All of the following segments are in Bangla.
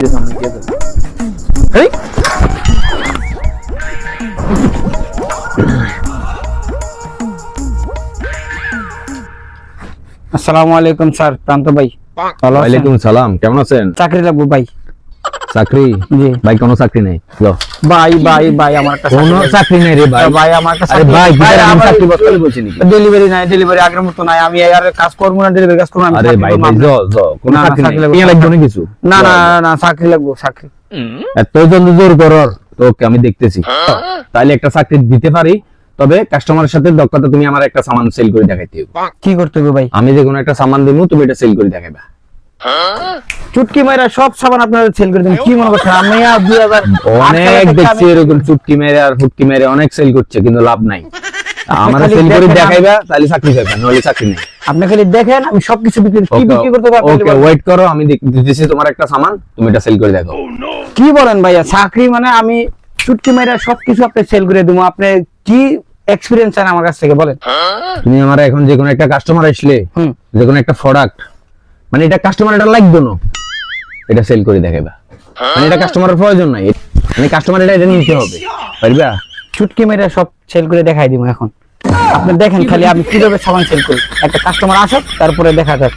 আসসালামু আলাইকুম স্যার, প্রান্ত ভাই। ওয়ালাইকুম সালাম, কেমন আছেন? চাকরি লাগবে ভাই। চাকরি? জি ভাই, কোনো চাকরি নেই। ভাই ভাই ভাই আমার একটা কোনো চাকরি নেই রে ভাই। ভাই আমার একটা আরে ভাই, আমি চাকরি বলতে বলছি নাকি? ডেলিভারি নাই, ডেলিভারি আগের মতো নাই। আমি আর কাজ করব না, ডেলিভারি কাজ করব না। আরে ভাই ভাই, কোনো চাকরি নেই। কি লাগবে না কিছু? না না না, চাকরি লাগবে, চাকরি। এত জলদি জোর করর তোকে আমি দেখতেছি। তাইলে একটা চাকরি দিতে পারি, তবে কাস্টমারের সাথে দক্ষতা তুমি আমার একটা সামান সেল করে দেখাইতে হবে। কি করতে হবে ভাই? আমি যে কোনো একটা সামান দেবো, তুমি এটা সেল করে দেখাইবা। চুটকি মাইরা সব সাবান আপনারা সেল করে দেন, কি মনে করছেন? আমি আর 2000 অনেক দেখছি এরকম চুটকি মেরে আর ফুটকি মেরে অনেক সেল করছে, কিন্তু লাভ নাই। আমরা সেল করে দেখাইবা, তাহলে চাকরি পাইবা, নইলে চাকরি নেই। আপনি খালি দেখেন আমি সবকিছু বিক্রি করতে পারবো। ওকে, ওয়েট করো, আমি দিতেছি তোমার একটা সামান, তুমি এটা সেল করে দেখো। কি বলেন ভাইয়া? চাকরি মানে আমি চুটকি মাইরা সবকিছু আপনি সেল করে দেবো। আপনি কি এক্সপেরিয়েন্স চান আমার কাছ থেকে বলেন? তুমি আমার এখন যে কোনো একটা কাস্টমার আসলে, যে কোনো একটা প্রোডাক্ট, মানে এটা কাস্টমার এটা লাগবে না, এটা সেল করে দেখাইবা। মানে এটা কাস্টমারের প্রয়োজন নাই, মানে কাস্টমার এটা নিতে হবে, পারবা? চুটকি মেরে সব সেল করে দেখাই দিব এখন। আপনি দেখেন খালি আমি কিভাবে সাবান সেল করি। একটা কাস্টমার আসুক, তারপরে দেখা যাক।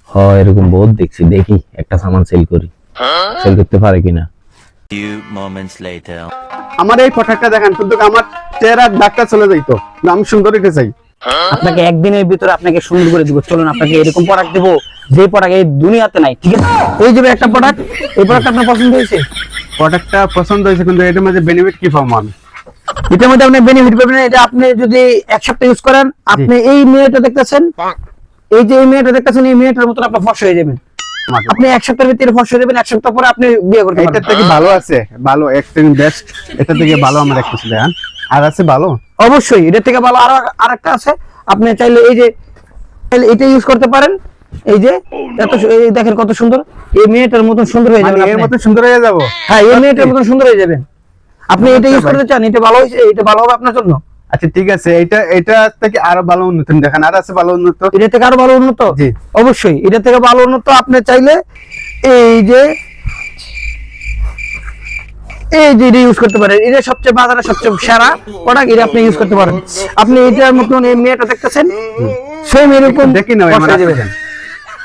হয় এরকম বহুত দেখছি, দেখি একটা সামান সেল করি, সেল করতে পারে কিনা। Few moments later. আমার এই প্রোডাক্টটা দেখেন, কিন্তু আমার চেহারা ডাক্তার চলে যাইতো, আমি সুন্দর হইতে চাই। আপনাকে একদিনের ভিতরে আপনাকে সুন্দর করে দিব। চলুন আপনাকে এরকম প্রোডাক্ট দেবো যে প্রোডাক্ট এই দুনিয়াতে নাই, ঠিক আছে? এই যে একটা প্রোডাক্ট, এই প্রোডাক্ট আপনার পছন্দ হয়েছে? প্রোডাক্টটা পছন্দ হয়েছে, কিন্তু এটার মধ্যে বেনিফিট কি পাবো আমি? এটার মধ্যে আপনি বেনিফিট পাবেন। এটা আপনি যদি এক সপ্তাহ ইউজ করেন, আপনি এই মেয়েটা দেখতেছেন, এই যে এই মেয়েটা দেখতেছেন, এই মেয়েটার মতন আপনি ফর্সা হয়ে যাবেন। আপনি এক সপ্তাহের ভিতরে ফর্সা হয়ে যাবেন, এক সপ্তাহ পরে আপনি বিয়ে করতে পারবেন। এটার থেকে ভালো আছে, ভালো একদিন বেস্ট, এটা থেকে ভালো আমার একটা ছিল। আর আছে ভালো? অবশ্যই এটার থেকে ভালো আরেকটা আছে। আপনি চাইলে এই যে এটা ইউজ করতে পারেন। এই যে এত এই দেখেন কত সুন্দর, এই মেয়েটার মতন সুন্দর হয়ে যাবেন। এর মতো সুন্দর হয়ে যাব? হ্যাঁ, এই মেয়েটার মতন সুন্দর হয়ে যাবেন। আপনি এটা ইউজ করতে চান, এটা ভালো হয়েছে, এটা ভালো হবে আপনার জন্য। আচ্ছা ঠিক আছে, এটা থেকে আরো ভালো উন্নত দেখেন। আর আছে ভালো উন্নত? এটা থেকে আরো ভালো উন্নত? জি অবশ্যই এটা থেকে ভালো উন্নত। আপনি চাইলে এই যে এটা ইউজ করতে পারেন। এটা সবচেয়ে বাজারে সবচেয়ে সেরা প্রোডাক্ট, এটা আপনি ইউজ করতে পারেন। আপনি এটার মতন এই মেয়েটা দেখতেছেন, সেম এরকম দেখি না যাবেন।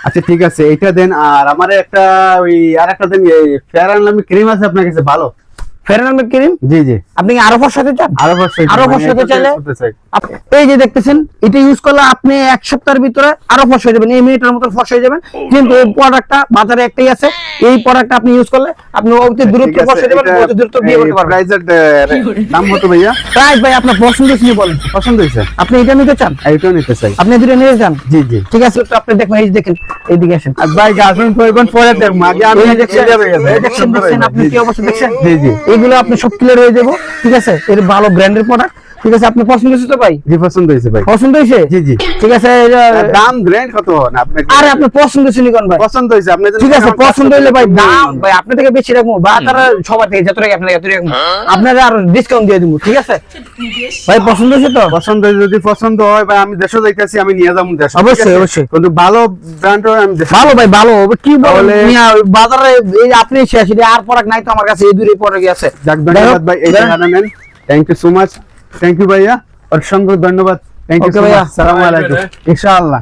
আচ্ছা ঠিক আছে, এটা দেন। আর আমার একটা ওই আরেকটা দেন, ফেয়ার অ্যান্ড লাভলি ক্রিম আছে আপনার কাছে ভালো? Fair and lovely cream? জি জি। আপনি কি আরো ফর্সাতে চান? আরো ফর্সাতে চাইলে এই যে দেখতেছেন, এটা ইউজ করলে আপনি এক সপ্তাহের ভিতরে আরো ফর্সা হয়ে যাবেন, এই মেয়েটার মতন ফর্সা হয়ে যাবেন। কিন্তু এই প্রোডাক্টটা বাজারে একটাই আছে, এই প্রোডাক্টটা আপনি ইউজ করলে আপনি অতি দ্রুত ফর্সা হয়ে যাবেন, অতি দ্রুত বিয়ে করতে পারবেন। প্রাইসের দাম কত ভাইয়া? প্রাইস ভাই আপনার পছন্দ কি বলেন? পছন্দ হয়েছে? আপনি এটা নিতে চান? এইটাও নিতে চাই। আপনি দুটো নিতে চান? জি জি ঠিক আছে, তো আপনি দেখুন, এই যে দেখেন, এইদিকে আসেন। আর ভাই গার্লফ্রেন্ড প্রয়োজন পরে দেখবো, আগে আমি দেখছেন আপনি কি অবস্থা দেখছেন? জি জি। এগুলো আপনি সব ক্লিয়ার হয়ে যাবো, ঠিক আছে? এর ভালো ব্র্যান্ডের প্রোডাক্ট, ঠিক আছে? আপনি পছন্দ হয়েছে তো ভাই? জি পছন্দ হয়েছে ভাই। পছন্দ হয়েছে? জি জি। ঠিক আছে। দাম ব্র্যান্ড কত না আপনি? আরে আপনার পছন্দ হয়েছে কোন ভাই? পছন্দ হয়েছে আপনি? ঠিক আছে, পছন্দ হইলে ভাই দাম ভাই আপনি থেকে বেশি রাখবো, বা তারা সবার থেকে যত টাকা আপনাকে এত রাখবো, আপনারা আর ডিসকাউন্ট দিয়ে দিব, ঠিক আছে ভাই? পছন্দ হয়েছে তো? পছন্দ যদি পছন্দ হয় ভাই, আমি দেশে যাইতেছি, আমি নিয়ে যাবো দেশ। অবশ্যই অবশ্যই। কিন্তু ভালো ব্র্যান্ড আমি ভালো ভাই, ভালো কি বলে বাজারে এই আপনি শেষ, আর প্রোডাক্ট নাই তো আমার কাছে, এই দুই প্রোডাক্ট আছে। যাক, ধন্যবাদ ভাই, এই জায়গাটা নেন। Thank you so much. Thank you ভাইয়া, অসংখ্য ধন্যবাদ। থ্যাংক ইউ ভাইয়া। আসসালামু আলাইকুম। ইনশাআল্লাহ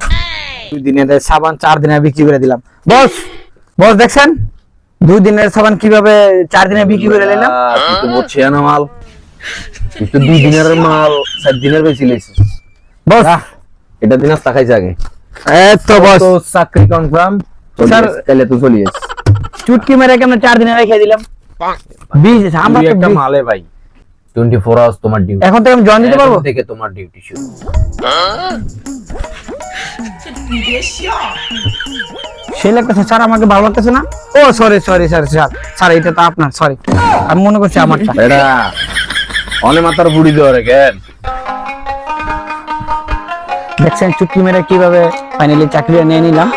2 দিনের সাবান 4 দিনে বিক্রি করে দিলাম। বস বস দেখছেন 2 দিনের সাবান কিভাবে 4 দিনে বিক্রি করে নিলাম? তুই তো বলছিস না মাল, তুই তো 2 দিনের মাল 4 দিনের বেশি লইছিস। বস এটা দিন আস্তা খাইছে আগে। এত বস তো চাকরি কনফার্ম স্যার, তাহলে তুই চলিস। চুটকি মেরে কেমন 4 দিনে রেখে দিলাম। 20 আমরা তো একটা মালে ভাই 24 আওয়ার্স তোমার ডিউটি। এখন থেকে আমি জয়েন দিতে পারবো? থেকে তোমার ডিউটি শুরু। সেই লাগতেছে স্যার, আমাকে ভালো লাগতেছে না। ও সরি সরি স্যার, স্যার এটা তো আপনার, সরি আমি মনে করছি আমারটা। এটা অনে মাথার বুড়ি দেওয়া রে কেন? দেখছেন চুটকি মেরে কিভাবে ফাইনালি চাকরি নিয়ে নিলাম।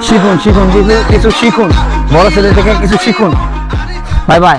শিখুন শিখুন কিছু শিখুন, বড় ছেলে থেকে কিছু শিখুন। Bye bye.